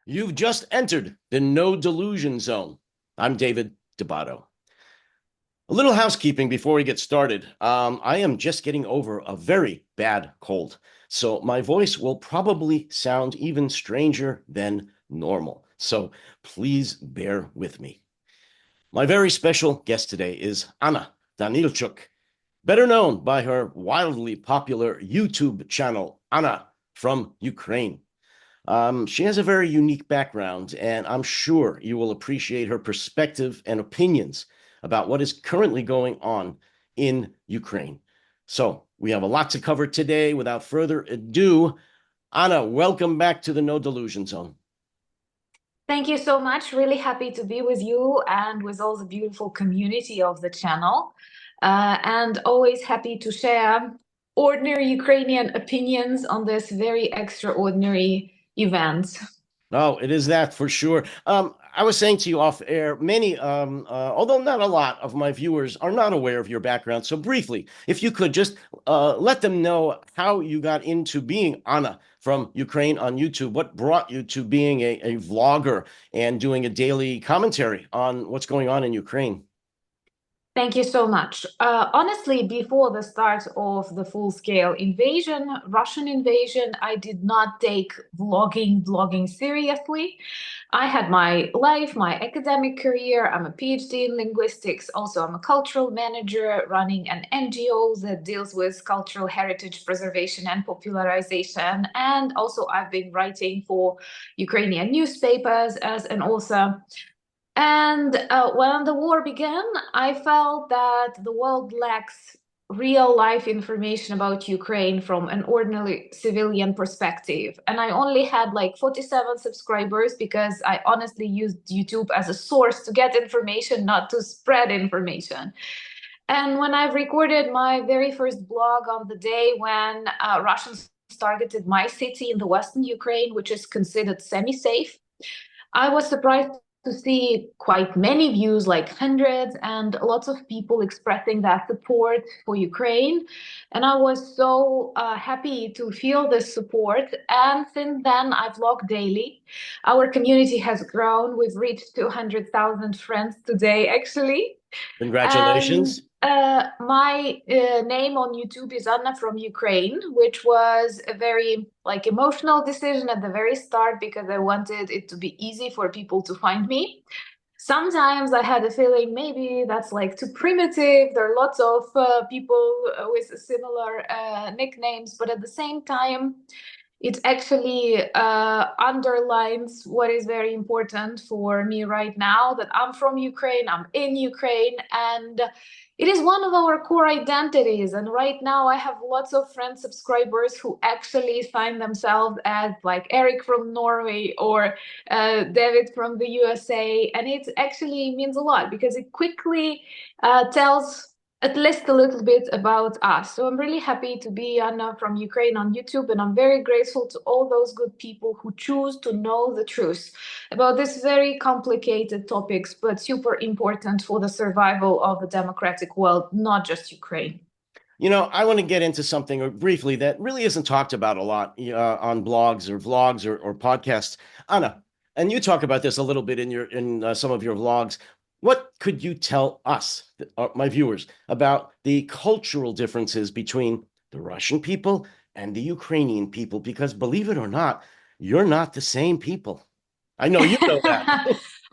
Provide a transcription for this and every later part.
You've just entered the no delusion zone. I'm David Debato. A little housekeeping before we get started. I am just getting over a very bad cold, so my voice will probably sound even stranger than normal. So please bear with me. My very special guest today is Anna Danylchuk, better known by her wildly popular YouTube channel, Anna from Ukraine. She has a very unique background, and I'm sure you will appreciate her perspective and opinions about what is currently going on in Ukraine. So we have a lot to cover today. Without further ado, Anna, welcome back to the No Delusion Zone. Thank you so much. Really happy to be with you and with all the beautiful community of the channel. And always happy to share ordinary Ukrainian opinions on this very extraordinary event. Oh, it is that for sure. I was saying to you off air, many, although not a lot of my viewers are not aware of your background. So briefly, if you could just let them know how you got into being Anna from Ukraine on YouTube, what brought you to being a vlogger and doing a daily commentary on what's going on in Ukraine. Thank you so much. Honestly, before the start of the full-scale invasion, Russian invasion, I did not take vlogging seriously. I had my life, my academic career. I'm a PhD in linguistics. Also, I'm a cultural manager running an NGO that deals with cultural heritage preservation and popularization. And also, I've been writing for Ukrainian newspapers as an author. And when the war began, I felt that the world lacks real life information about Ukraine from an ordinary civilian perspective. And I only had like 47 subscribers because I honestly used YouTube as a source to get information, not to spread information. And when I've recorded my very first blog on the day when Russians targeted my city in the Western Ukraine, which is considered semi-safe, I was surprised to see quite many views, like hundreds, and lots of people expressing that support for Ukraine. And I was so happy to feel this support. And since then, I vlog daily. Our community has grown. We've reached 200,000 friends today, actually. And Congratulations. my name on YouTube is Anna from Ukraine, which was a very emotional decision at the very start because I wanted it to be easy for people to find me. Sometimes I had a feeling maybe that's too primitive. There are lots of people with similar nicknames, but at the same time, it actually underlines what is very important for me right now, that I'm from Ukraine, I'm in Ukraine, and it is one of our core identities. And right now I have lots of friend subscribers who actually sign themselves as like Eric from Norway or David from the USA. And it actually means a lot because it quickly tells at least a little bit about us. So I'm really happy to be Anna from Ukraine on YouTube, and I'm very grateful to all those good people who choose to know the truth about these very complicated topics, but super important for the survival of the democratic world, not just Ukraine. You know, I want to get into something briefly that really isn't talked about a lot on blogs or vlogs or podcasts. Anna, and you talk about this a little bit in some of your vlogs. What could you tell us, my viewers, about the cultural differences between the Russian people and the Ukrainian people? Because believe it or not, you're not the same people. I know you know that.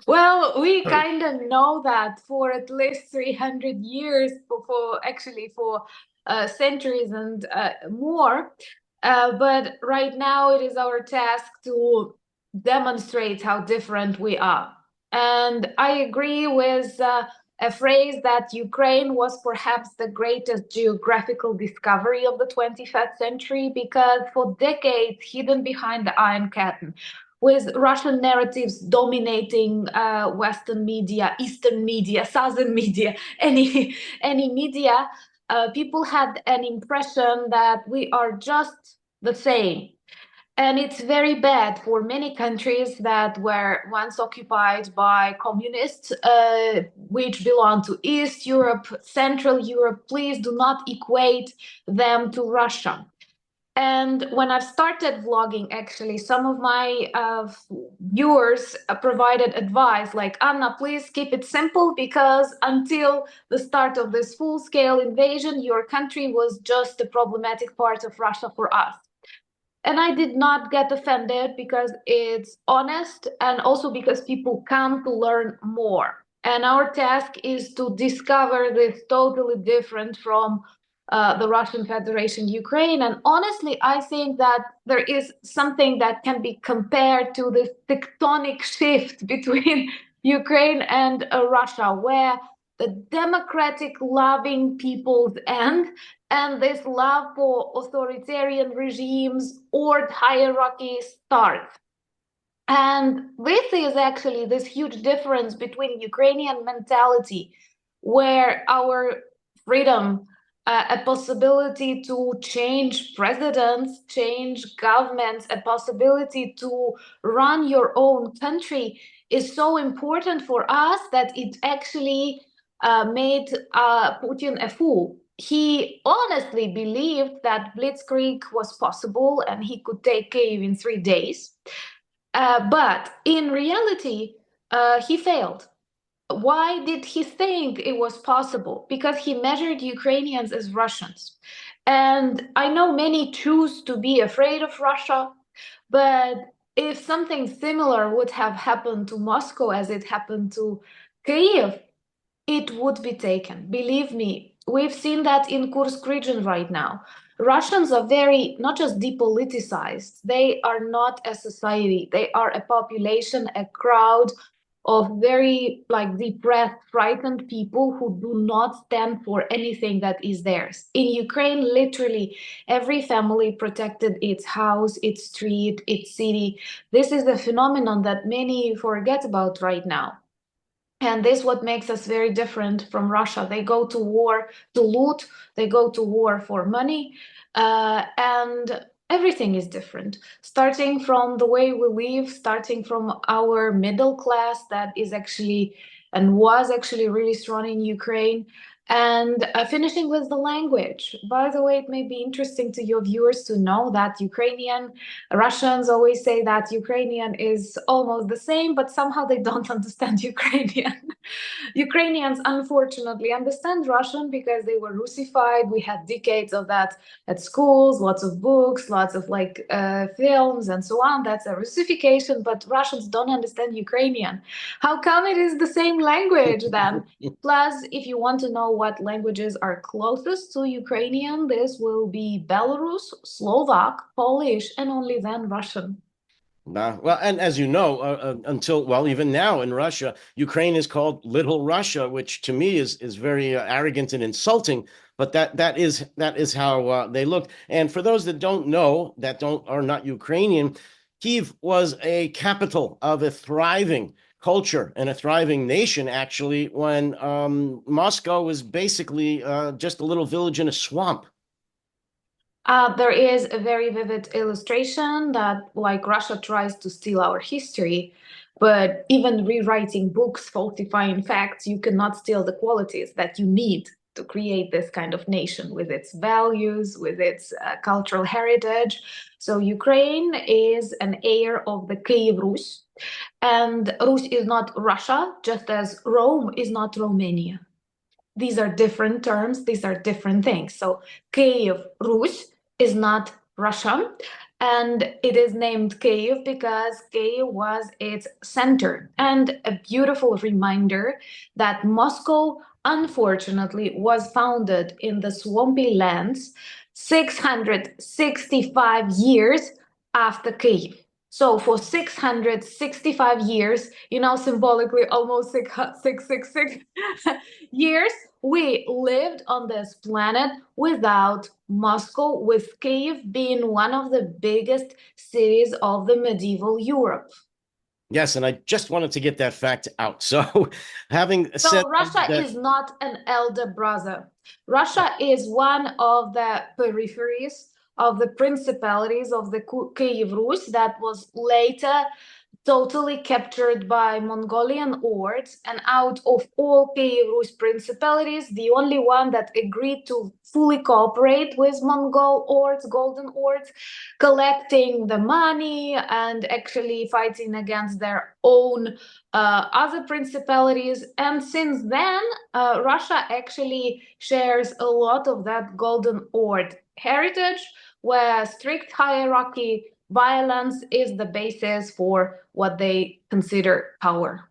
Well, we kind of know that for at least 300 years, for centuries and more. But right now, it is our task to demonstrate how different we are. And I agree with a phrase that Ukraine was perhaps the greatest geographical discovery of the 21st century because for decades, hidden behind the Iron Curtain, with Russian narratives dominating Western media, Eastern media, Southern media, any media, people had an impression that we are just the same. And it's very bad for many countries that were once occupied by communists, which belong to East Europe, Central Europe. Please do not equate them to Russia. And when I've started vlogging, actually, some of my viewers provided advice like, Anna, please keep it simple, because until the start of this full-scale invasion, your country was just the problematic part of Russia for us. And I did not get offended, because it's honest, and also because people come to learn more. And our task is to discover this totally different from the Russian Federation, Ukraine. And honestly, I think that there is something that can be compared to the tectonic shift between Ukraine and Russia, where the democratic loving peoples end, and this love for authoritarian regimes or hierarchy starts. And this is actually this huge difference between Ukrainian mentality, where our freedom, a possibility to change presidents, change governments, a possibility to run your own country is so important for us that it actually made Putin a fool. He honestly believed that Blitzkrieg was possible and he could take Kyiv in 3 days. But in reality, he failed. Why did he think it was possible? Because he measured Ukrainians as Russians. And I know many choose to be afraid of Russia, but if something similar would have happened to Moscow as it happened to Kyiv, it would be taken. Believe me, we've seen that in Kursk region right now. Russians are very, not just depoliticized, they are not a society. They are a population, a crowd of very depressed, frightened people who do not stand for anything that is theirs. In Ukraine, literally every family protected its house, its street, its city. This is a phenomenon that many forget about right now. And this is what makes us very different from Russia. They go to war to loot, they go to war for money, and everything is different. Starting from the way we live, starting from our middle class that is actually and was actually really strong in Ukraine, and finishing with the language. By the way, it may be interesting to your viewers to know that Russians always say that Ukrainian is almost the same, but somehow they don't understand Ukrainian. Ukrainians, unfortunately, understand Russian because they were Russified. We had decades of that at schools, lots of books, lots of films and so on. That's a Russification, but Russians don't understand Ukrainian. How come it is the same language then? Plus, if you want to know what languages are closest to Ukrainian, this will be Belarus, Slovak, Polish, and only then Russian. Well, and as you know, even now in Russia, Ukraine is called Little Russia, which to me is very arrogant and insulting. But that is how they look. And for those that don't know, are not Ukrainian, Kyiv was a capital of a thriving culture and a thriving nation, actually, when Moscow was basically just a little village in a swamp. There is a very vivid illustration that Russia tries to steal our history, but even rewriting books, falsifying facts, you cannot steal the qualities that you need to create this kind of nation with its values, with its cultural heritage. So Ukraine is an heir of the Kyiv Rus, and Rus is not Russia, just as Rome is not Romania. These are different terms, these are different things. So Kyiv Rus is not Russia, and it is named Kyiv because Kyiv was its center. And a beautiful reminder that Moscow, unfortunately, was founded in the swampy lands 665 years after Kyiv. So for 665 years, symbolically almost 666 years, we lived on this planet without Moscow, with Kyiv being one of the biggest cities of the medieval Europe. Yes, and I just wanted to get that fact out. So Russia is not an elder brother. Russia is one of the peripheries of the principalities of the Kyiv Rus that was later totally captured by Mongolian hordes, and out of all Kyiv Rus principalities, the only one that agreed to fully cooperate with Mongol hordes, Golden Hordes, collecting the money and actually fighting against their own other principalities. And since then, Russia actually shares a lot of that Golden Horde heritage, where strict hierarchy, violence is the basis for what they consider power.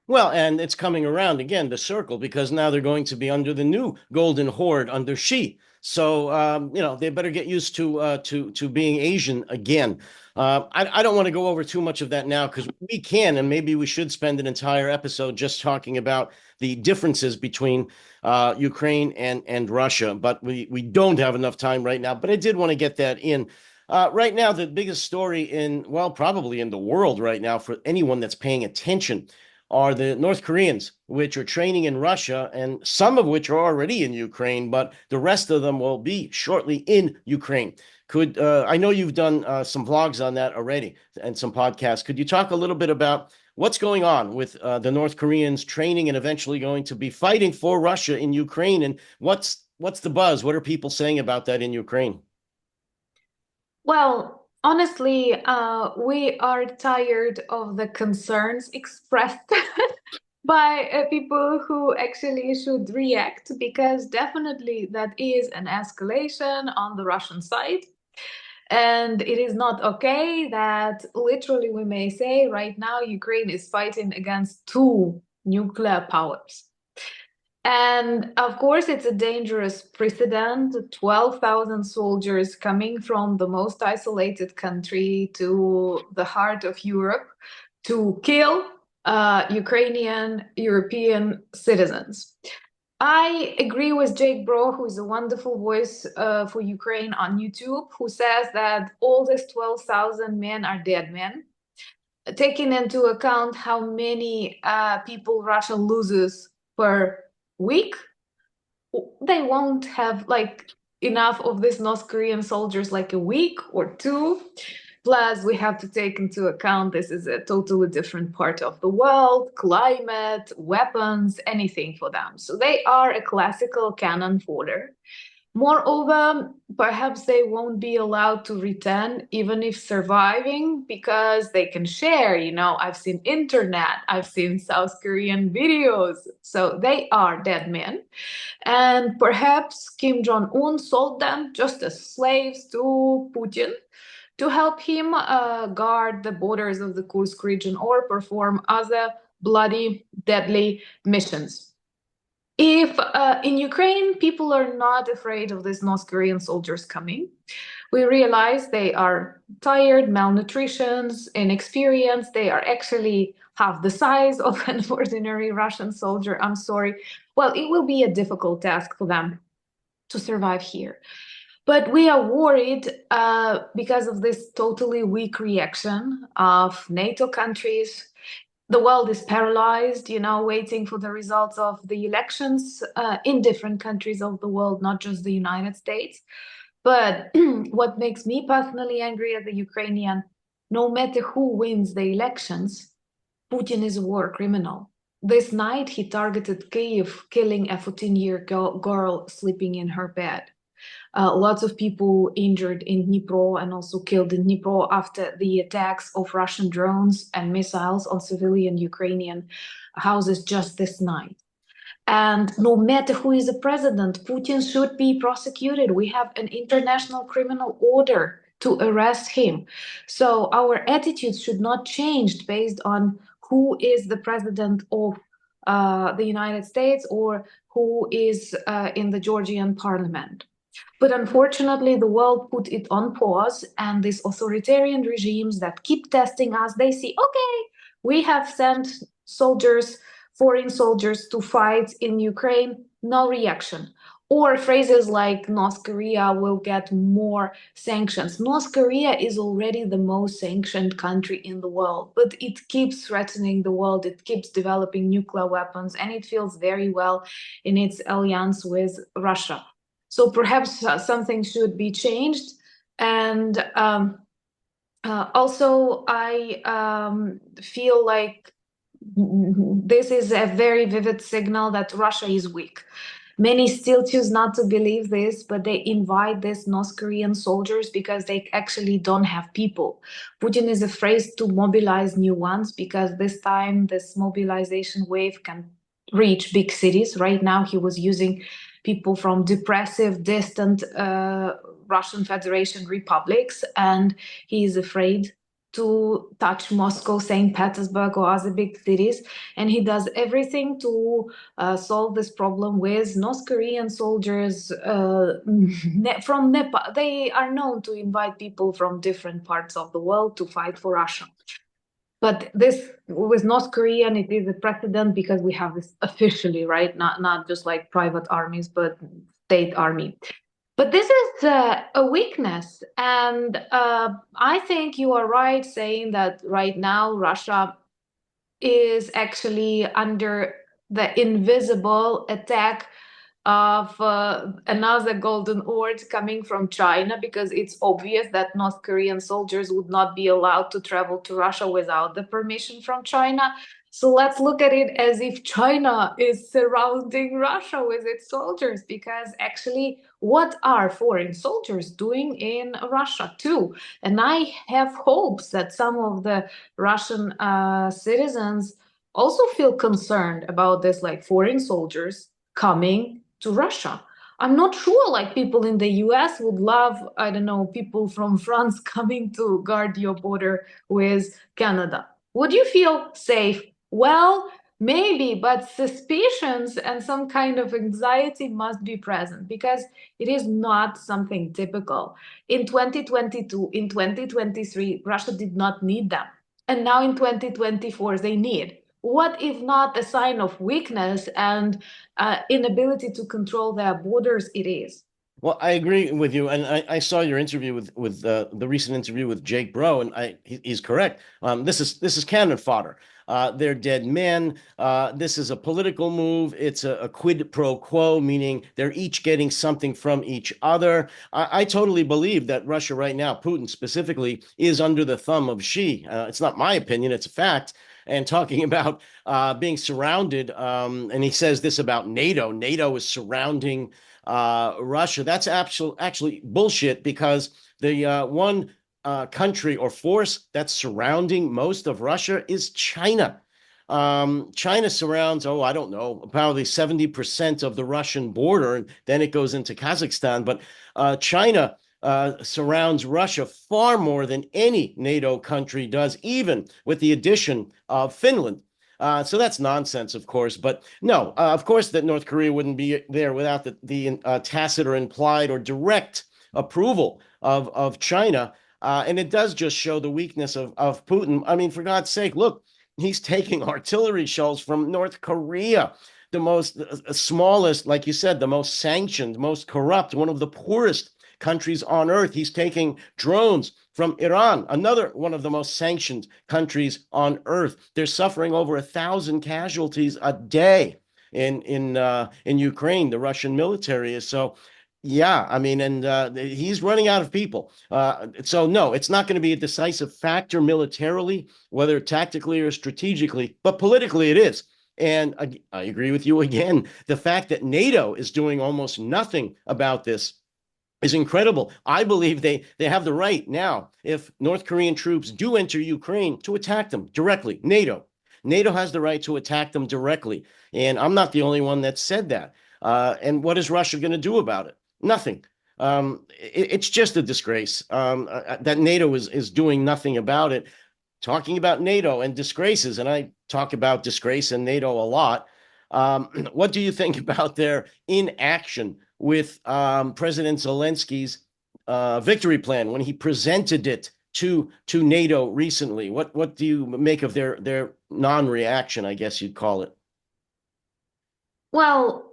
Well, and it's coming around again, the circle, because now they're going to be under the new Golden Horde under Xi. So, they better get used to being Asian again. I don't want to go over too much of that now because we can, and maybe we should spend an entire episode just talking about the differences between Ukraine and Russia. But we don't have enough time right now. But I did want to get that in. Right now, the biggest story probably in the world right now for anyone that's paying attention are the North Koreans, which are training in Russia, and some of which are already in Ukraine, but the rest of them will be shortly in Ukraine. I know you've done some vlogs on that already and some podcasts. Could you talk a little bit about what's going on with the North Koreans training and eventually going to be fighting for Russia in Ukraine? And what's the buzz? What are people saying about that in Ukraine? Well, honestly, we are tired of the concerns expressed by people who actually should react, because definitely that is an escalation on the Russian side. And it is not okay that literally we may say right now Ukraine is fighting against two nuclear powers. And of course, it's a dangerous precedent. 12,000 soldiers coming from the most isolated country to the heart of Europe to kill Ukrainian, European citizens. I agree with Jake Bro, who is a wonderful voice for Ukraine on YouTube, who says that all these 12,000 men are dead men. Taking into account how many people Russia loses per week, they won't have enough of these North Korean soldiers like a week or two. Plus, we have to take into account this is a totally different part of the world, climate, weapons, anything for them. So they are a classical cannon fodder. Moreover, perhaps they won't be allowed to return even if surviving, because they can share, I've seen internet, I've seen South Korean videos. So they are dead men. And perhaps Kim Jong-un sold them just as slaves to Putin to help him guard the borders of the Kursk region or perform other bloody, deadly missions. If in Ukraine, people are not afraid of these North Korean soldiers coming, we realize they are tired, malnutrition, inexperienced. They are actually half the size of an ordinary Russian soldier. I'm sorry. Well, it will be a difficult task for them to survive here. But we are worried because of this totally weak reaction of NATO countries. The world is paralyzed, waiting for the results of the elections in different countries of the world, not just the United States. But what makes me personally angry as a Ukrainian, no matter who wins the elections, Putin is a war criminal. This night, he targeted Kyiv, killing a 14-year girl sleeping in her bed. Lots of people injured in Dnipro and also killed in Dnipro after the attacks of Russian drones and missiles on civilian Ukrainian houses just this night. And no matter who is the president, Putin should be prosecuted. We have an international criminal order to arrest him. So our attitudes should not change based on who is the president of the United States or who is in the Georgian parliament. But unfortunately, the world put it on pause, and these authoritarian regimes that keep testing us, they see, okay, we have sent soldiers, foreign soldiers to fight in Ukraine, no reaction. Or phrases like North Korea will get more sanctions. North Korea is already the most sanctioned country in the world, but it keeps threatening the world. It keeps developing nuclear weapons, and it feels very well in its alliance with Russia. So perhaps something should be changed. And Also, I feel like this is a very vivid signal that Russia is weak. Many still choose not to believe this, but they invite these North Korean soldiers because they actually don't have people. Putin is afraid to mobilize new ones because this time this mobilization wave can reach big cities. Right now, he was using people from depressive, distant Russian Federation republics, and he is afraid to touch Moscow, St. Petersburg, or other big cities. And he does everything to solve this problem with North Korean soldiers from Nepal. They are known to invite people from different parts of the world to fight for Russia. But this with North Korean, it is a precedent because we have this officially, right? Not just like private armies, but state army. But this is a weakness. And I think you are right saying that right now Russia is actually under the invisible attack of another golden horde coming from China, because it's obvious that North Korean soldiers would not be allowed to travel to Russia without the permission from China. So let's look at it as if China is surrounding Russia with its soldiers, because actually, what are foreign soldiers doing in Russia too? And I have hopes that some of the Russian citizens also feel concerned about this, like foreign soldiers coming to Russia. I'm not sure, like people in the US would love, I don't know, people from France coming to guard your border with Canada. Would you feel safe? Well, maybe, but suspicions and some kind of anxiety must be present because it is not something typical. In 2022, in 2023, Russia did not need them. And now in 2024, they need. What if not a sign of weakness and inability to control their borders? It is. Well, I agree with you, and I saw your interview with the recent interview with Jake Bro, and he's correct. This is cannon fodder. They're dead men. This is a political move. It's a quid pro quo, meaning they're each getting something from each other. I totally believe that Russia right now, Putin specifically, is under the thumb of Xi. It's not my opinion; it's a fact. And talking about being surrounded, and he says this about NATO. NATO is surrounding Russia. That's actually bullshit, because the one country or force that's surrounding most of Russia is China. China surrounds, I don't know, probably 70% of the Russian border, and then it goes into Kazakhstan. But China surrounds Russia far more than any NATO country does, even with the addition of Finland. So that's nonsense, of course. But no, of course that North Korea wouldn't be there without the tacit or implied or direct approval of China. And it does just show the weakness of Putin. I mean, for God's sake, look, he's taking artillery shells from North Korea, the most smallest, like you said, the most sanctioned, most corrupt, one of the poorest countries on earth. He's taking drones from Iran, another one of the most sanctioned countries on earth. They're suffering over 1,000 casualties a day in Ukraine. The Russian military is. So, yeah, I mean, and he's running out of people. So no, it's not going to be a decisive factor militarily, whether tactically or strategically, but politically it is. And I agree with you again. The fact that NATO is doing almost nothing about this is incredible. I believe they have the right now, if North Korean troops do enter Ukraine, to attack them directly. NATO has the right to attack them directly. And I'm not the only one that said that. And what is Russia going to do about it? Nothing. It's just a disgrace that NATO is doing nothing about it. Talking about NATO and disgraces, and I talk about disgrace and NATO a lot. What do you think about their inaction with President Zelensky's victory plan when he presented it to NATO recently? What do you make of their non-reaction, I guess you'd call it? Well,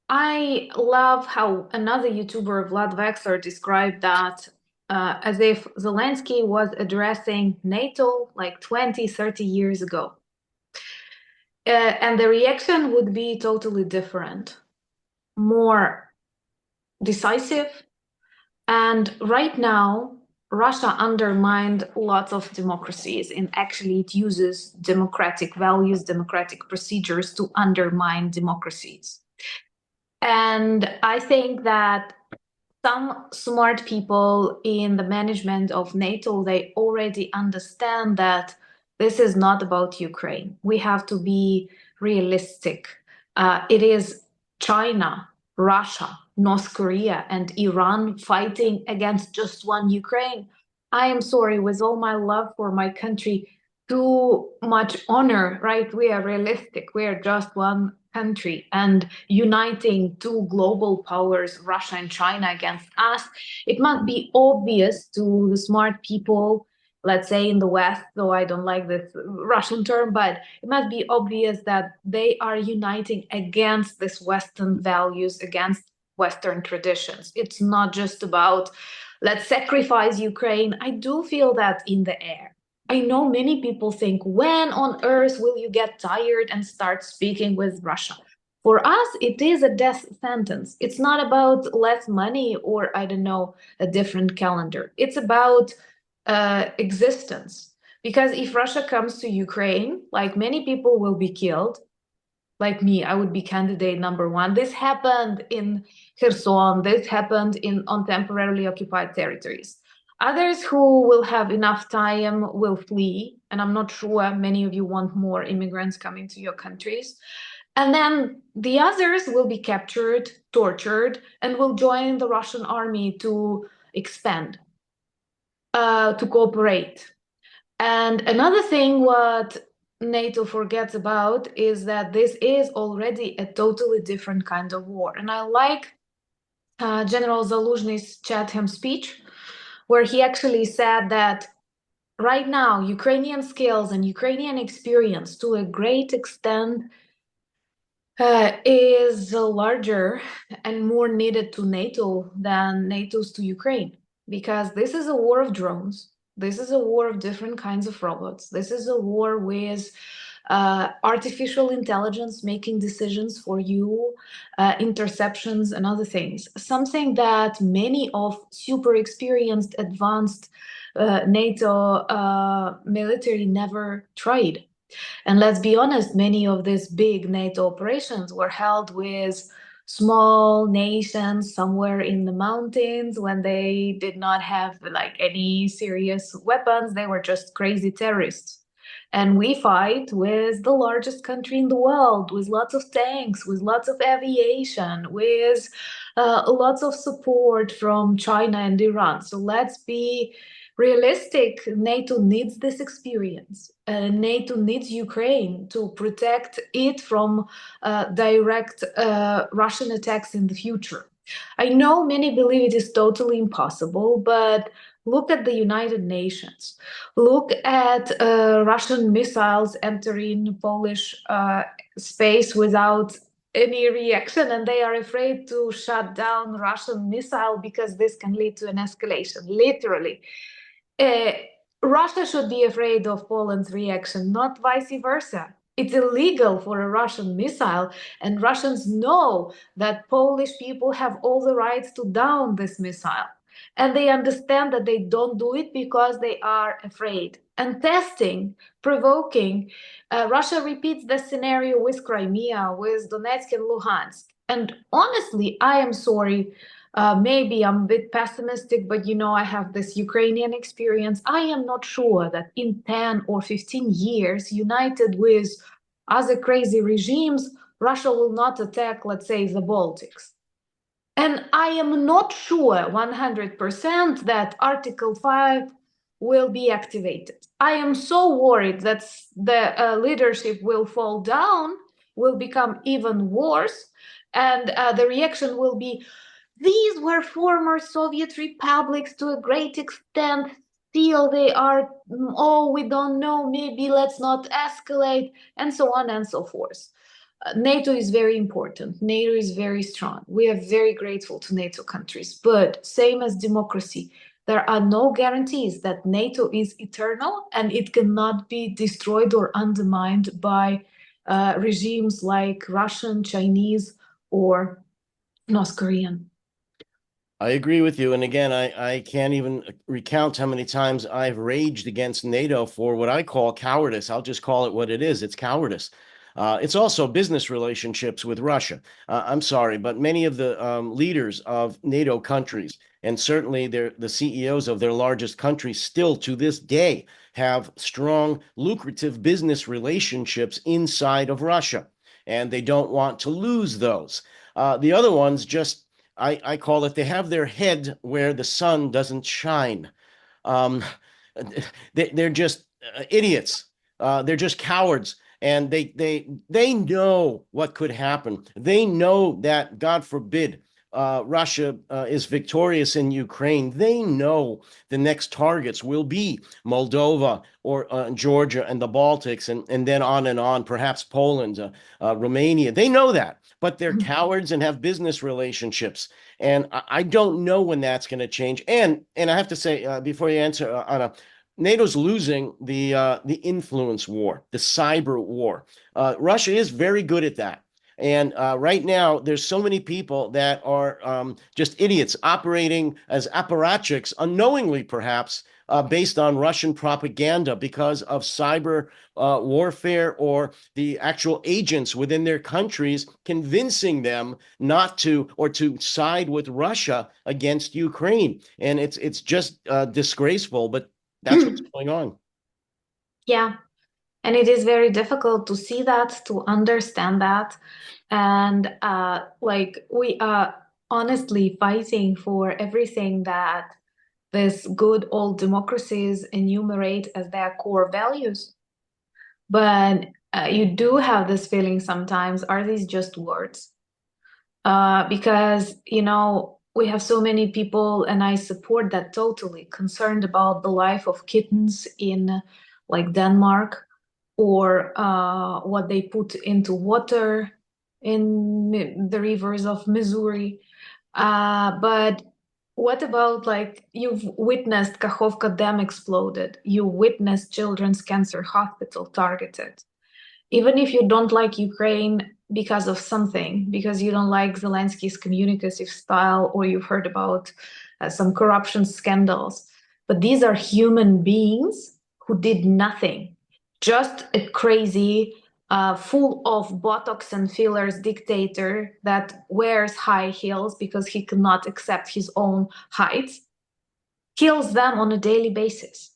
I love how another YouTuber, Vlad Vexler, described that as if Zelensky was addressing NATO like 20, 30 years ago. And the reaction would be totally different, more decisive. And right now, Russia undermined lots of democracies, and actually it uses democratic values, democratic procedures to undermine democracies. And I think that some smart people in the management of NATO, they already understand that this is not about Ukraine. We have to be realistic. It is China, Russia, North Korea, and Iran fighting against just one Ukraine. I am sorry, with all my love for my country, too much honor, right? We are realistic. We are just one country, and uniting two global powers, Russia and China, against us, it must be obvious to the smart people, let's say in the West, though I don't like this Russian term, but it must be obvious that they are uniting against this Western values, against Western traditions. It's not just about, let's sacrifice Ukraine. I do feel that in the air. I know many people think, when on earth will you get tired and start speaking with Russia? For us, it is a death sentence. It's not about less money or, I don't know, a different calendar. It's about existence. Because if Russia comes to Ukraine, like, many people will be killed. Like me, I would be candidate number one. This happened in Kherson. This happened on temporarily occupied territories. Others who will have enough time will flee, and I'm not sure many of you want more immigrants coming to your countries. And then the others will be captured, tortured, and will join the Russian army to expand, to cooperate. And another thing what NATO forgets about is that this is already a totally different kind of war. And I like General Zaluzhny's Chatham speech, where he actually said that right now, Ukrainian skills and Ukrainian experience, to a great extent, is larger and more needed to NATO than NATO's to Ukraine, because this is a war of drones. This is a war of different kinds of robots. This is a war with artificial intelligence making decisions for you, interceptions and other things. Something that many of super experienced, advanced NATO military never tried. And let's be honest, many of these big NATO operations were held with small nations somewhere in the mountains when they did not have like any serious weapons. They were just crazy terrorists. And we fight with the largest country in the world, with lots of tanks, with lots of aviation, with lots of support from China and Iran. So let's be realistic. NATO needs this experience. NATO needs Ukraine to protect it from direct Russian attacks in the future. I know many believe it is totally impossible, but look at the United Nations. Look at Russian missiles entering Polish space without any reaction, and they are afraid to shut down Russian missile because this can lead to an escalation, literally. Russia should be afraid of Poland's reaction, not vice versa. It's illegal for a Russian missile, and Russians know that Polish people have all the rights to down this missile. And they understand that they don't do it because they are afraid. And testing, provoking, Russia repeats the scenario with Crimea, with Donetsk and Luhansk. And honestly, I am sorry. Maybe I'm a bit pessimistic, but I have this Ukrainian experience. I am not sure that in 10 or 15 years, united with other crazy regimes, Russia will not attack, let's say, the Baltics. And I am not sure 100% that Article 5 will be activated. I am so worried that the leadership will fall down, will become even worse, and the reaction will be, these were former Soviet republics to a great extent. Still, they are, we don't know, maybe let's not escalate, and so on and so forth. NATO is very important. NATO is very strong. We are very grateful to NATO countries. But same as democracy, there are no guarantees that NATO is eternal and it cannot be destroyed or undermined by regimes like Russian, Chinese, or North Korean. I agree with you. And again, I can't even recount how many times I've raged against NATO for what I call cowardice. I'll just call it what it is. It's cowardice. It's also business relationships with Russia. I'm sorry, but many of the leaders of NATO countries, and certainly the CEOs of their largest countries, still to this day have strong, lucrative business relationships inside of Russia, and they don't want to lose those. The other ones just I call it they have their head where the sun doesn't shine. Um, they're just idiots. They're just cowards, and they know what could happen. They know that, God forbid, Russia is victorious in Ukraine. They know the next targets will be Moldova or Georgia and the Baltics, and then on and on, perhaps Poland, Romania. They know that, but they're cowards and have business relationships. And I don't know when that's going to change. And I have to say, before you answer, Anna, NATO's losing the influence war, the cyber war. Russia is very good at that. And right now, there's so many people that are just idiots operating as apparatchiks, unknowingly perhaps, based on Russian propaganda because of cyber warfare or the actual agents within their countries convincing them not to or to side with Russia against Ukraine. And it's just disgraceful, but that's what's going on. Yeah. And it is very difficult to see that, to understand that. And like we are honestly fighting for everything that these good old democracies enumerate as their core values. But you do have this feeling sometimes, are these just words? Because, you know, we have so many people, and I support that totally, concerned about the life of kittens in like Denmark, or what they put into water in the rivers of Missouri. But what about, like, you've witnessed Kakhovka Dam exploded, you witnessed Children's Cancer Hospital targeted. Even if you don't like Ukraine because of something, because you don't like Zelensky's communicative style, or you've heard about some corruption scandals, but these are human beings who did nothing. Just a crazy, full of Botox and fillers dictator that wears high heels because he cannot accept his own height, kills them on a daily basis.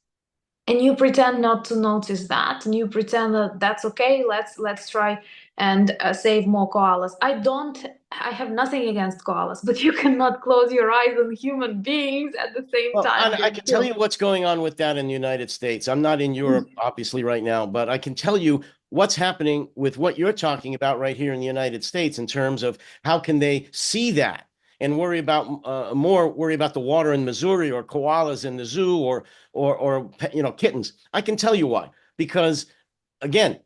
And you pretend not to notice that, and you pretend that that's okay. Let's try and save more koalas. I have nothing against koalas, but you cannot close your eyes on human beings at the same Well, time. I can tell you what's going on with that in the United States. I'm not in Europe, obviously, right now, but I can tell you what's happening with what you're talking about right here in the United States in terms of how can they see that and worry about worry about the water in Missouri or koalas in the zoo or kittens. I can tell you why. Because again,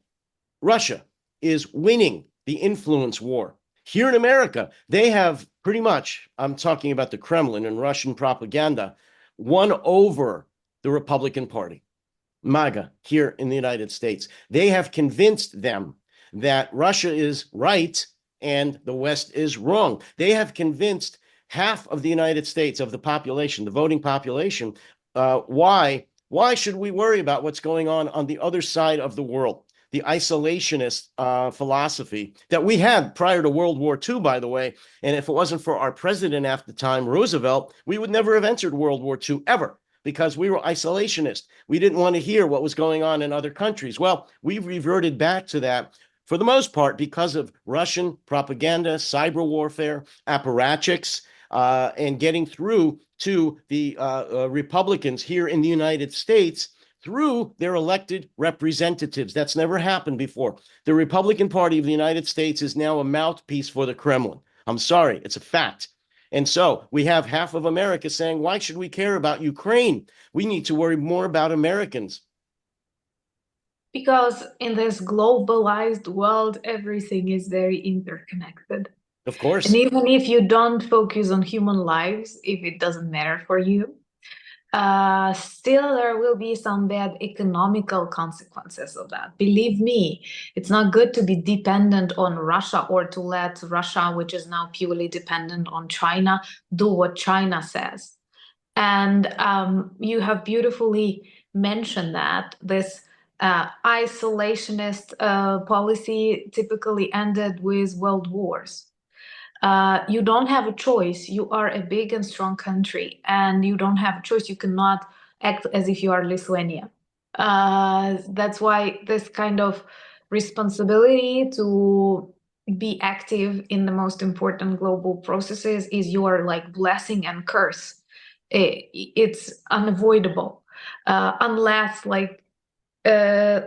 Russia is winning the influence war. Here in America, they have pretty much, I'm talking about the Kremlin and Russian propaganda, won over the Republican Party, MAGA, here in the United States. They have convinced them that Russia is right and the West is wrong. They have convinced half of the United States, of the population, the voting population, why should we worry about what's going on the other side of the world? The isolationist philosophy that we had prior to World War II, by the way. And if it wasn't for our president at the time, Roosevelt, we would never have entered World War II ever, because we were isolationist. We didn't want to hear what was going on in other countries. Well, we've reverted back to that for the most part because of Russian propaganda, cyber warfare, apparatchiks, and getting through to the Republicans here in the United States through their elected representatives. That's never happened before. The Republican Party of the United States is now a mouthpiece for the Kremlin. I'm sorry, it's a fact. And so we have half of America saying, why should we care about Ukraine? We need to worry more about Americans. Because in this globalized world, everything is very interconnected. Of course. And even if you don't focus on human lives, if it doesn't matter for you, still there will be some bad economical consequences of that. Believe me, it's not good to be dependent on Russia or to let Russia, which is now purely dependent on China, do what China says. And you have beautifully mentioned that this isolationist policy typically ended with world wars. You don't have a choice. You are a big and strong country, and you don't have a choice. You cannot act as if you are Lithuania. That's why this kind of responsibility to be active in the most important global processes is your like blessing and curse. It's unavoidable, unless like the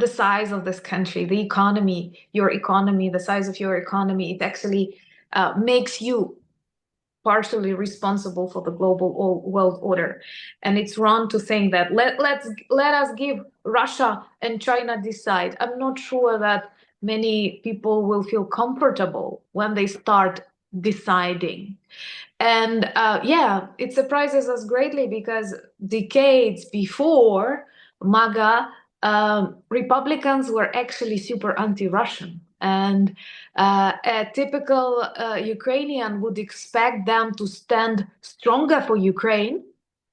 size of this country, the economy, your economy, the size of your economy, it actually makes you partially responsible for the global world order. And it's wrong to think that let us give Russia and China decide. I'm not sure that many people will feel comfortable when they start deciding. And yeah, it surprises us greatly because decades before MAGA, Republicans were actually super anti-Russian. And a typical Ukrainian would expect them to stand stronger for Ukraine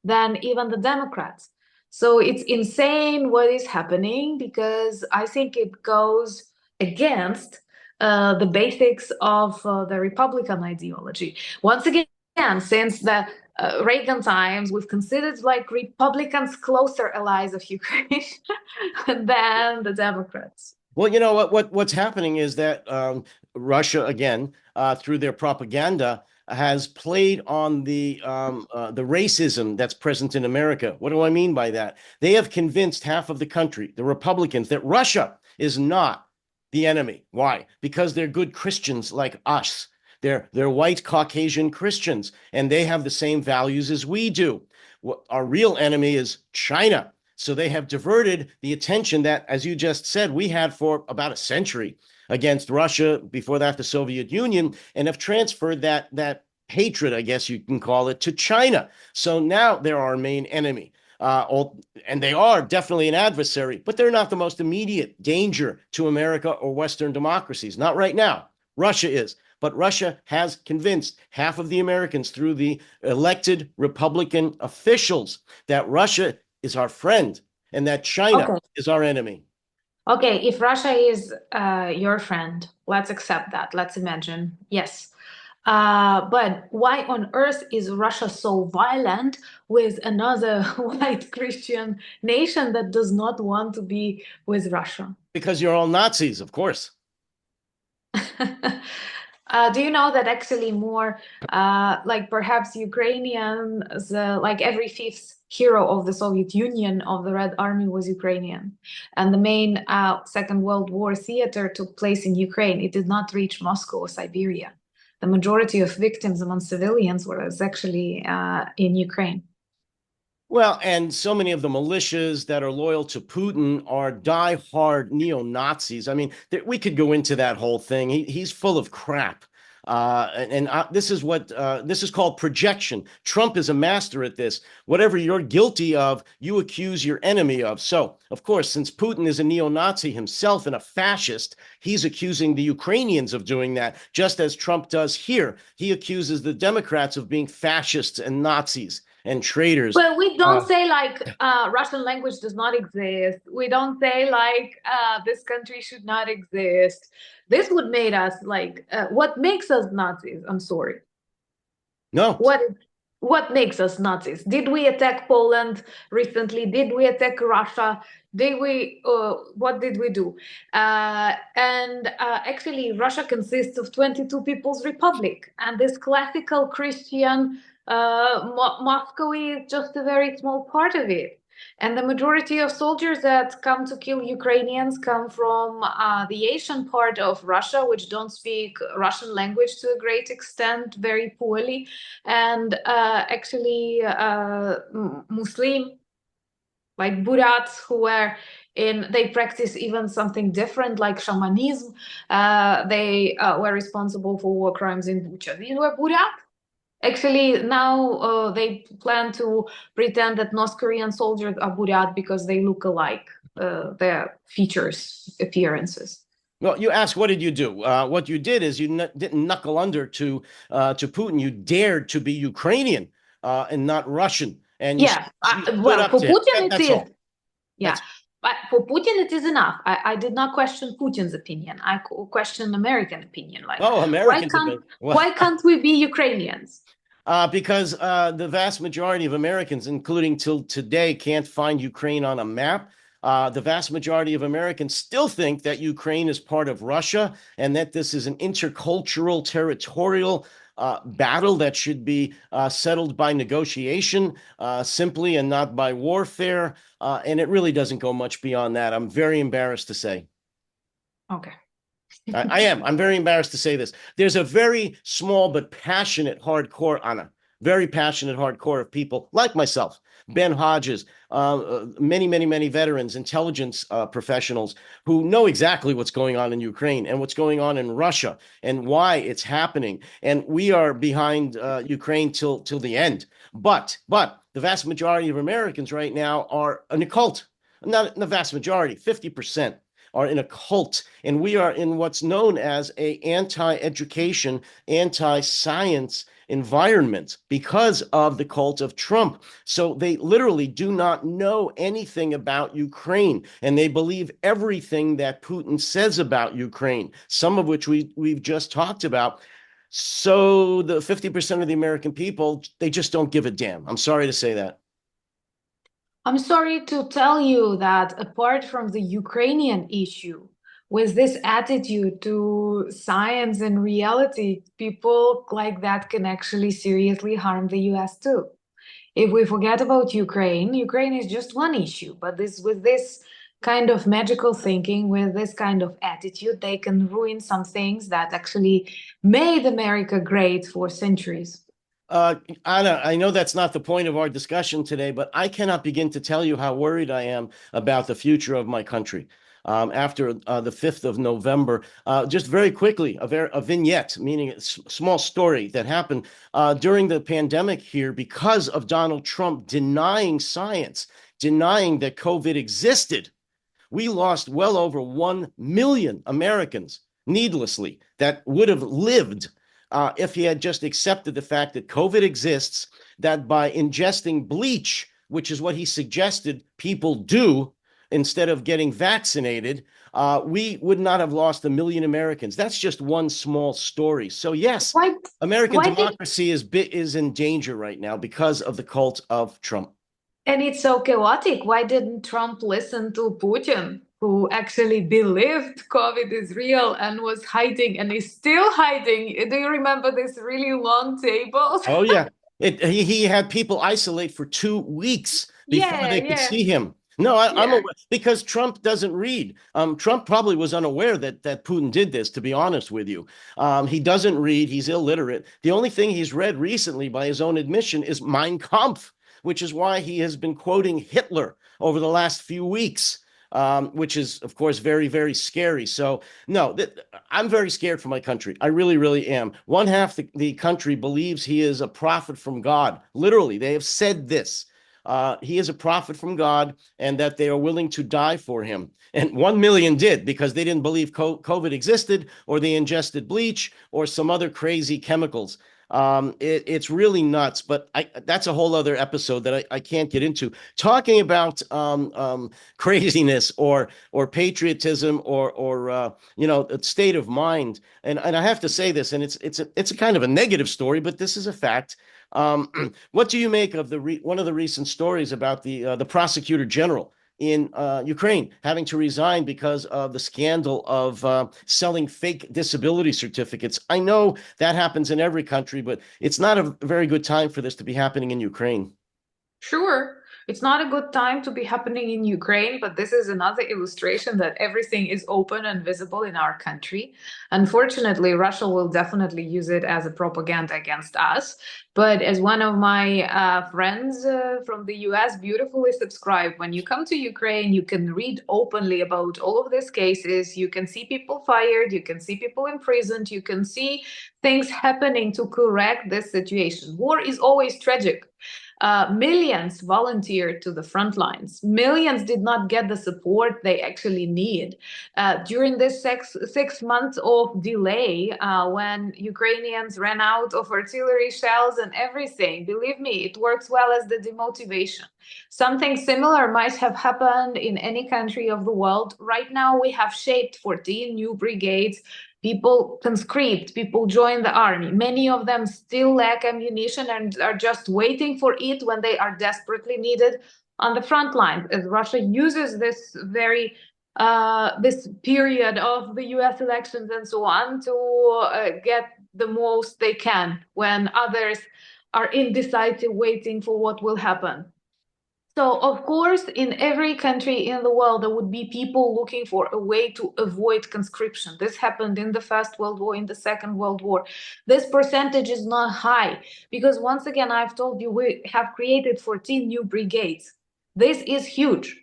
than even the Democrats. So it's insane what is happening because I think it goes against the basics of the Republican ideology. Once again, since the Reagan times, we've considered like Republicans closer allies of Ukraine than the Democrats. Well, you know what's happening is that Russia, again, through their propaganda, has played on the racism that's present in America. What do I mean by that? They have convinced half of the country, the Republicans, that Russia is not the enemy. Why? Because they're good Christians like us. They're white Caucasian Christians, and they have the same values as we do. Our real enemy is China. So they have diverted the attention that, as you just said, we had for about a century against Russia, before that the Soviet Union, and have transferred that hatred, I guess you can call it, to China. So now they're our main enemy. And they are definitely an adversary, but they're not the most immediate danger to America or Western democracies. Not right now. Russia is. But Russia has convinced half of the Americans through the elected Republican officials that Russia is our friend and that China is our enemy. Okay, if Russia is your friend, let's accept that. Let's imagine, yes. But why on earth is Russia so violent with another white Christian nation that does not want to be with Russia? Because you're all Nazis, of course. Do you know that actually more, like perhaps Ukrainians, like every fifth hero of the Soviet Union of the Red Army was Ukrainian, and the main Second World War theater took place in Ukraine. It did not reach Moscow or Siberia. The majority of victims among civilians was actually in Ukraine. Well, and so many of the militias that are loyal to Putin are die-hard neo-Nazis. I mean, we could go into that whole thing. He's full of crap. This is called projection. Trump is a master at this. Whatever you're guilty of, you accuse your enemy of. So, of course, since Putin is a neo-Nazi himself and a fascist, he's accusing the Ukrainians of doing that, just as Trump does here. He accuses the Democrats of being fascists and Nazis and traitors. Well, we don't say like Russian language does not exist. We don't say like this country should not exist. This would make us like what makes us Nazis? I'm sorry. No. What makes us Nazis? Did we attack Poland recently? Did we attack Russia? Did we? What did we do? Actually, Russia consists of 22 People's Republic, and this classical Christian Moscow is just a very small part of it. And the majority of soldiers that come to kill Ukrainians come from the Asian part of Russia, which don't speak Russian language to a great extent, very poorly. And actually Muslim, like Buryats, who were they practice even something different like shamanism. They were responsible for war crimes in Bucha. You know Buryat? Actually, now they plan to pretend that North Korean soldiers are Buryat because they look alike, their features, appearances. Well, you ask, what did you do? What you did is you didn't knuckle under to Putin. You dared to be Ukrainian and not Russian, and you Yeah, stood well, up for to him. Putin it That's is. all. Yeah, That's but for Putin it is enough. I did not question Putin's opinion. I question American opinion. Like, why Americans have can't been well. why can't we be Ukrainians? Because the vast majority of Americans, including till today, can't find Ukraine on a map. The vast majority of Americans still think that Ukraine is part of Russia and that this is an intercultural, territorial battle that should be settled by negotiation simply and not by warfare. And it really doesn't go much beyond that. I'm very embarrassed to say. Okay. I am. I'm very embarrassed to say this. There's a very small but passionate hardcore, Anna, very passionate hardcore of people like myself, Ben Hodges, many veterans, intelligence professionals who know exactly what's going on in Ukraine and what's going on in Russia and why it's happening. And we are behind Ukraine till the end. But the vast majority of Americans right now are in a cult. Not the vast majority, 50% are in a cult, and we are in what's known as a anti-education, anti-science environment because of the cult of Trump. So they literally do not know anything about Ukraine, and they believe everything that Putin says about Ukraine, some of which we've just talked about. So the 50% of the American people, they just don't give a damn. I'm sorry to say that. I'm sorry to tell you that apart from the Ukrainian issue, with this attitude to science and reality, people like that can actually seriously harm the US too. If we forget about Ukraine, Ukraine is just one issue, but with this kind of magical thinking, with this kind of attitude, they can ruin some things that actually made America great for centuries. Anna, I know that's not the point of our discussion today, but I cannot begin to tell you how worried I am about the future of my country. After the 5th of November, just very quickly, a vignette, meaning a small story that happened during the pandemic here because of Donald Trump denying science, denying that COVID existed. We lost well over 1 million Americans needlessly that would have lived if he had just accepted the fact that COVID exists, that by ingesting bleach, which is what he suggested people do instead of getting vaccinated, we would not have lost 1 million Americans. That's just one small story. So yes, Why, American why did democracy is in danger right now because of the cult of Trump. And it's so chaotic. Why didn't Trump listen to Putin, who actually believed COVID is real and was hiding and is still hiding? Do you remember this really long table? Oh yeah, he had people isolate for 2 weeks before Yeah, they could yeah, see him. No, I'm yeah. aware because Trump doesn't read. Trump probably was unaware that Putin did this. To be honest with you, he doesn't read. He's illiterate. The only thing he's read recently, by his own admission, is Mein Kampf, which is why he has been quoting Hitler over the last few weeks. Which is, of course, very scary. So, no, I'm very scared for my country. I really am. One half the country believes he is a prophet from God. Literally, they have said this. He is a prophet from God and that they are willing to die for him. And 1 million did because they didn't believe COVID existed or they ingested bleach or some other crazy chemicals. It's really nuts, but that's a whole other episode that I can't get into. Talking about craziness or patriotism or a state of mind, and I have to say this, and it's a kind of a negative story, but this is a fact. What do you make of one of the recent stories about the prosecutor general in Ukraine having to resign because of the scandal of selling fake disability certificates? I know that happens in every country, but it's not a very good time for this to be happening in Ukraine. Sure. It's not a good time to be happening in Ukraine, but this is another illustration that everything is open and visible in our country. Unfortunately, Russia will definitely use it as a propaganda against us. But as one of my friends from the US beautifully subscribed, when you come to Ukraine, you can read openly about all of these cases. You can see people fired, you can see people imprisoned, you can see things happening to correct this situation. War is always tragic. Millions volunteered to the front lines. Millions did not get the support they actually need. During this six months of delay, when Ukrainians ran out of artillery shells and everything, believe me, it works well as the demotivation. Something similar might have happened in any country of the world. Right now, we have shaped 14 new brigades. People conscript, people join the army. Many of them still lack ammunition and are just waiting for it when they are desperately needed on the front line, as Russia uses this this period of the US elections and so on to get the most they can when others are indecisive, waiting for what will happen. So, of course, in every country in the world, there would be people looking for a way to avoid conscription. This happened in the First World War, in the Second World War. This percentage is not high because, once again, I've told you, we have created 14 new brigades. This is huge.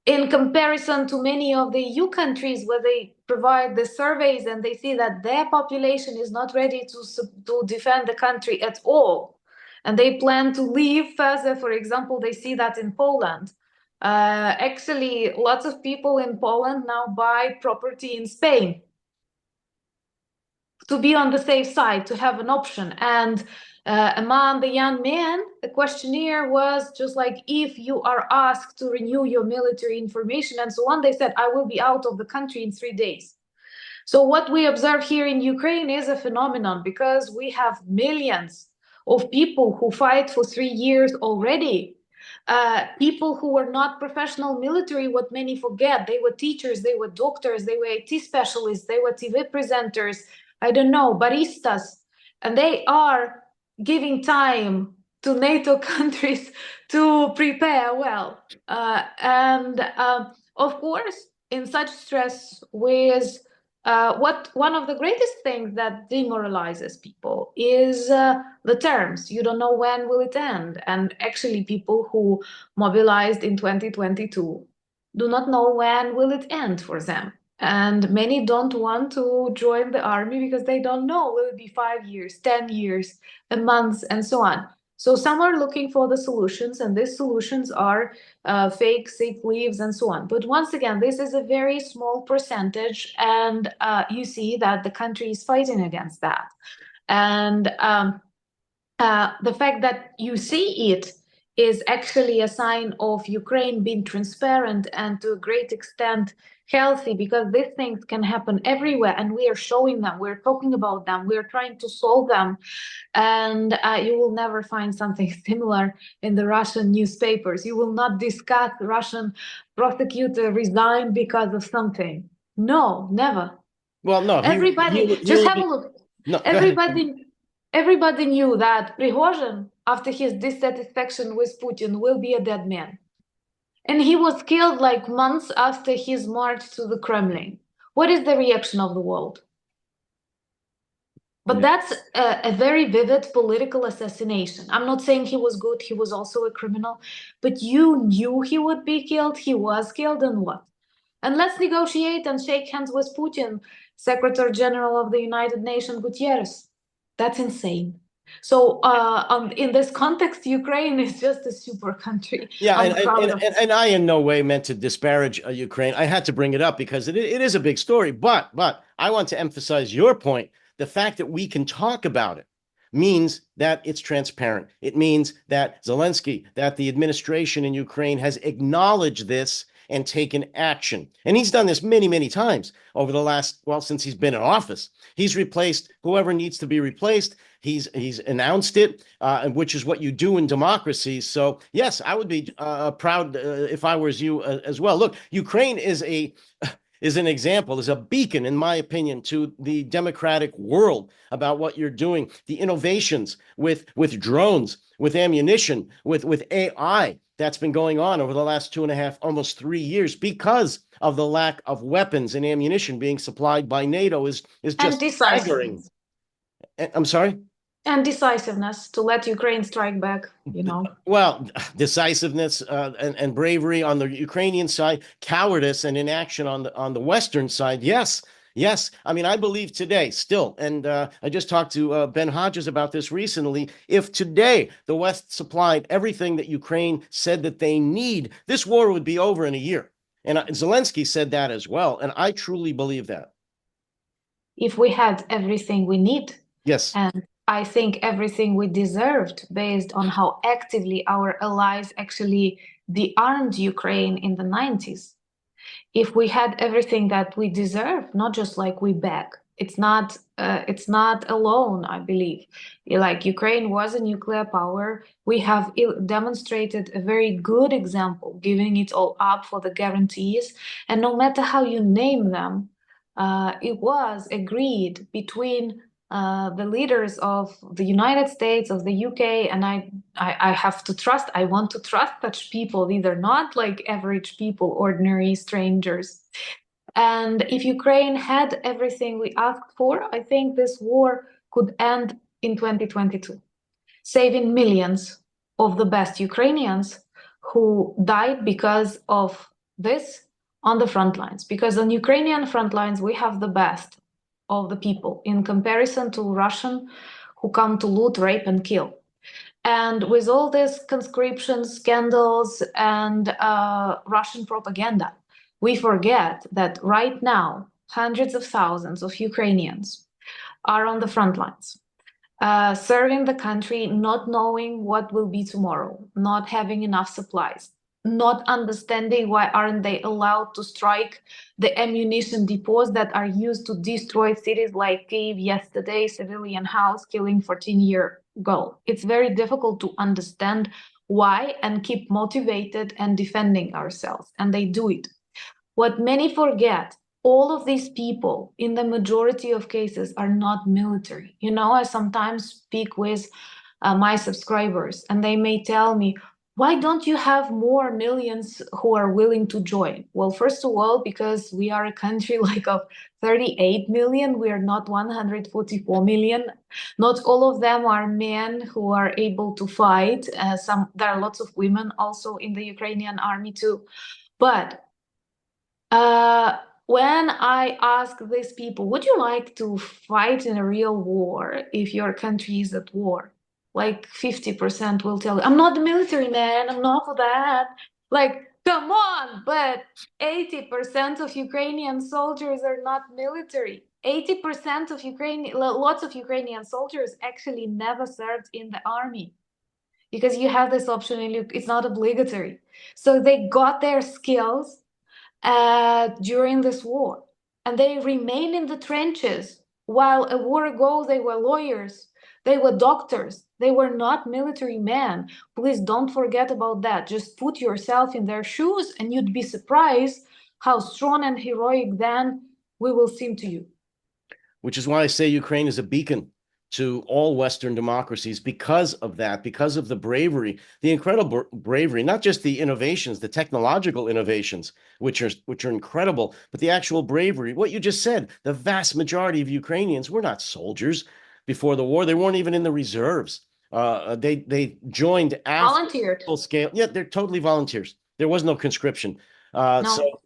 In comparison to many of the EU countries where they provide the surveys and they see that their population is not ready to defend the country at all, and they plan to leave further. For example, they see that in Poland. Actually, lots of people in Poland now buy property in Spain to be on the safe side, to have an option. And among the young men, the questionnaire was just like, if you are asked to renew your military information and so on, they said, I will be out of the country in 3 days. So what we observe here in Ukraine is a phenomenon because we have millions of people who fight for 3 years already. People who were not professional military, what many forget, they were teachers, they were doctors, they were IT specialists, they were TV presenters, I don't know, baristas, and they are giving time to NATO countries to prepare well. Of course, in such stress with one of the greatest things that demoralizes people is the terms. You don't know when will it end. And actually, people who mobilized in 2022 do not know when will it end for them. And many don't want to join the army because they don't know, will it be 5 years, 10 years, a month, and so on. So some are looking for the solutions, and these solutions are fake sick leaves and so on. But once again, this is a very small percentage, and you see that the country is fighting against that. And the fact that you see it is actually a sign of Ukraine being transparent and to a great extent healthy, because these things can happen everywhere and we are showing them, we're talking about them, we're trying to solve them. And you will never find something similar in the Russian newspapers. You will not discuss Russian prosecutor resigned because of something. No, never. Well, no. Just have a look. No, Everybody knew that Prigozhin, after his dissatisfaction with Putin, will be a dead man. And he was killed like months after his march to the Kremlin. What is the reaction of the world? But that's a very vivid political assassination. I'm not saying he was good, he was also a criminal, but you knew he would be killed, he was killed, and what? And let's negotiate and shake hands with Putin, Secretary General of the United Nations Gutierrez. That's insane. So in this context, Ukraine is just a super country. Yeah, and I in no way meant to disparage Ukraine. I had to bring it up because it is a big story. But I want to emphasize your point. The fact that we can talk about it means that it's transparent. It means that Zelensky, that the administration in Ukraine has acknowledged this and taken action. And he's done this many, many times over the last, since he's been in office. He's replaced whoever needs to be replaced. He's announced it, which is what you do in democracy. So yes, I would be proud if I was you as well. Look, Ukraine is an example, is a beacon, in my opinion, to the democratic world about what you're doing. The innovations with drones, with ammunition, with AI that's been going on over the last 2.5, almost 3 years, because of the lack of weapons and ammunition being supplied by NATO is just staggering. I'm sorry? And decisiveness to let Ukraine strike back, you know. Well, decisiveness and bravery on the Ukrainian side, cowardice and inaction on the Western side. Yes. Yes. I mean, I believe today still, and I just talked to Ben Hodges about this recently. If today the West supplied everything that Ukraine said that they need, this war would be over in a year. And Zelensky said that as well. And I truly believe that. If we had everything we need. Yes. And I think everything we deserved based on how actively our allies actually de-armed Ukraine in the 90s. If we had everything that we deserve, not just like we beg, it's not alone, I believe. Like Ukraine was a nuclear power. We have demonstrated a very good example, giving it all up for the guarantees. And no matter how you name them, it was agreed between the leaders of the United States, of the UK, and I have to trust, I want to trust such people. These are not like average people, ordinary strangers. And if Ukraine had everything we asked for, I think this war could end in 2022, saving millions of the best Ukrainians who died because of this on the front lines. Because on Ukrainian front lines, we have the best of the people in comparison to Russian who come to loot, rape, and kill. And with all these conscription scandals and Russian propaganda, we forget that right now, hundreds of thousands of Ukrainians are on the front lines, serving the country, not knowing what will be tomorrow, not having enough supplies, not understanding why aren't they allowed to strike the ammunition depots that are used to destroy cities like Kyiv yesterday, civilian house, killing 14-year-old. It's very difficult to understand why and keep motivated and defending ourselves, and they do it. What many forget, all of these people, in the majority of cases, are not military. You know, I sometimes speak with my subscribers, and they may tell me, why don't you have more millions who are willing to join? Well, first of all, because we are a country like of 38 million, we are not 144 million. Not all of them are men who are able to fight. There are lots of women also in the Ukrainian army too. But when I ask these people, would you like to fight in a real war if your country is at war? Like 50% will tell you, I'm not the military man, I'm not for that. Like, come on, but 80% of Ukrainian soldiers are not military. 80% of lots of Ukrainian soldiers actually never served in the army because you have this option, it's not obligatory. So they got their skills during this war, and they remain in the trenches. While a war ago, they were lawyers, they were doctors, they were not military men. Please don't forget about that. Just put yourself in their shoes and you'd be surprised how strong and heroic then we will seem to you. Which is why I say Ukraine is a beacon to all Western democracies because of that, because of the bravery, the incredible bravery, not just the innovations, the technological innovations, which are incredible, but the actual bravery. What you just said, the vast majority of Ukrainians were not soldiers before the war. They weren't even in the reserves. They joined after volunteered full scale. Yeah, they're totally volunteers. There was no conscription. No. So,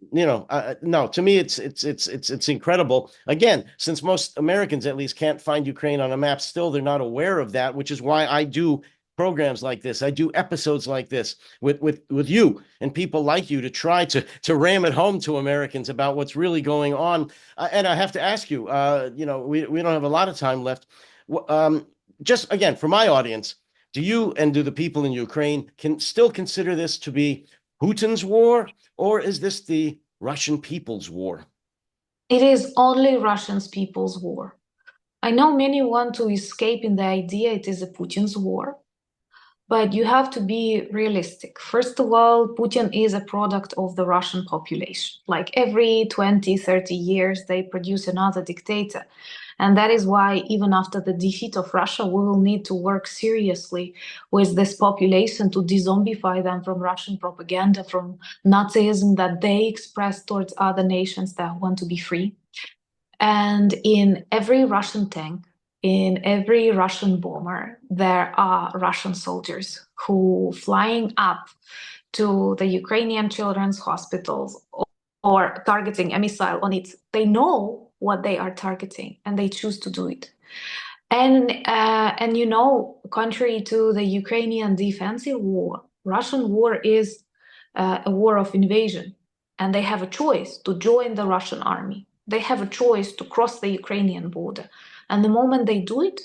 no, to me, it's incredible. Again, since most Americans at least can't find Ukraine on a map, still they're not aware of that, which is why I do programs like this. I do episodes like this with you and people like you to try to ram it home to Americans about what's really going on. And I have to ask you, we don't have a lot of time left. Just again, for my audience, do the people in Ukraine still consider this to be Putin's war, or is this the Russian people's war? It is only Russian people's war. I know many want to escape in the idea it is a Putin's war, But you have to be realistic. First of all, Putin is a product of the Russian population. Like every 20, 30 years, they produce another dictator. And that is why, even after the defeat of Russia, we will need to work seriously with this population to de-zombify them from Russian propaganda, from Nazism that they express towards other nations that want to be free. And in every Russian tank, in every Russian bomber, there are Russian soldiers who flying up to the Ukrainian children's hospitals or targeting a missile on it. They know what they are targeting and they choose to do it. And you know, contrary to the Ukrainian defensive war, Russian war is a war of invasion, and they have a choice to join the Russian army. They have a choice to cross the Ukrainian border. And the moment they do it,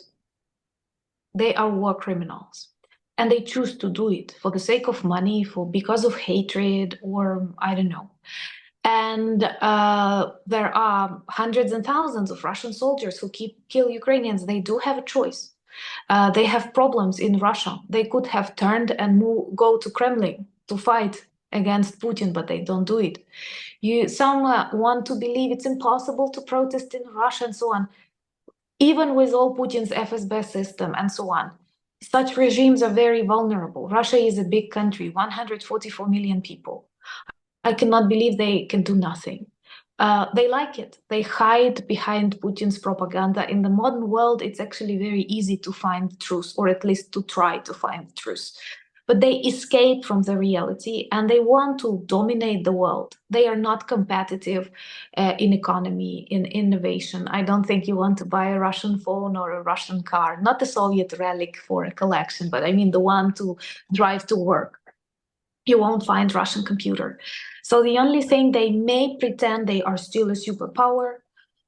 they are war criminals. And they choose to do it for the sake of money, because of hatred, or I don't know. And there are hundreds and thousands of Russian soldiers who kill Ukrainians. They do have a choice. They have problems in Russia. They could have turned and go to Kremlin to fight against Putin, but they don't do it. Some want to believe it's impossible to protest in Russia and so on. Even with all Putin's FSB system and so on, such regimes are very vulnerable. Russia is a big country, 144 million people. I cannot believe they can do nothing. They like it. They hide behind Putin's propaganda. In the modern world, it's actually very easy to find the truth, or at least to try to find the truth. But they escape from the reality and they want to dominate the world. They are not competitive in economy, in innovation. I don't think you want to buy a Russian phone or a Russian car, not the Soviet relic for a collection, but I mean the one to drive to work. You won't find Russian computer. So the only thing they may pretend they are still a superpower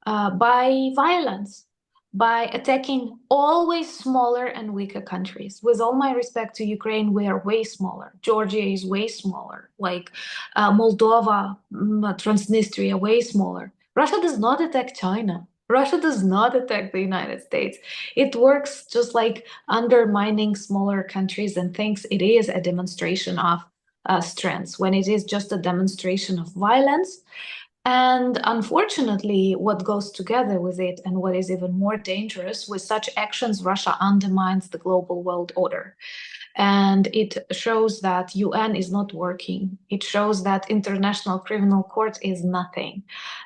by violence, by attacking always smaller and weaker countries. With all my respect to Ukraine, we are way smaller. Georgia is way smaller, like Moldova, Transnistria, way smaller. Russia does not attack China. Russia does not attack the United States. It works just like undermining smaller countries and thinks it is a demonstration of strength, when it is just a demonstration of violence. And unfortunately, what goes together with it, and what is even more dangerous, with such actions, Russia undermines the global world order. And it shows that UN is not working. It shows that International Criminal Court is nothing.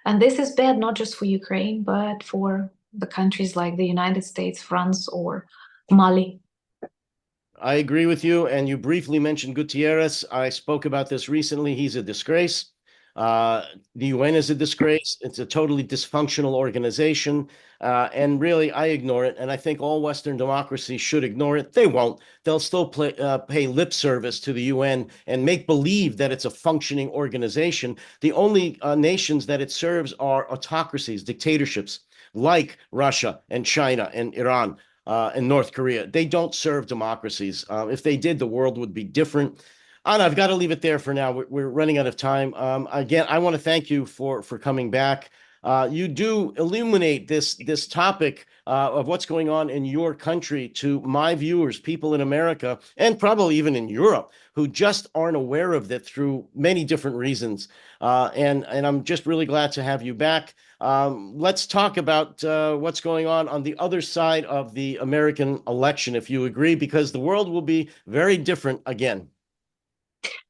And this is bad, not just for Ukraine, but for the countries like the United States, France, or Mali. I agree with you. And you briefly mentioned Gutierrez. I spoke about this recently. He's a disgrace. The UN is a disgrace. It's a totally dysfunctional organization. And really, I ignore it. And I think all Western democracies should ignore it. They won't. They'll still pay lip service to the UN and make believe that it's a functioning organization. The only nations that it serves are autocracies, dictatorships, like Russia and China and Iran. And North Korea. They don't serve democracies. If they did, the world would be different. Anna, I've got to leave it there for now. We're running out of time. Again, I want to thank you for coming back. You do illuminate this topic of what's going on in your country to my viewers, people in America, and probably even in Europe, who just aren't aware of that through many different reasons. And I'm just really glad to have you back. Let's talk about what's going on the other side of the American election, if you agree, because the world will be very different again.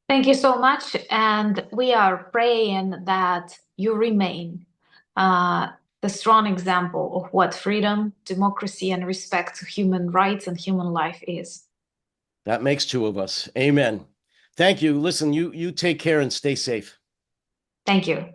Thank you so much. And we are praying that you remain the strong example of what freedom, democracy, and respect to human rights and human life is. That makes two of us. Amen. Thank you. Listen, you take care and stay safe. Thank you.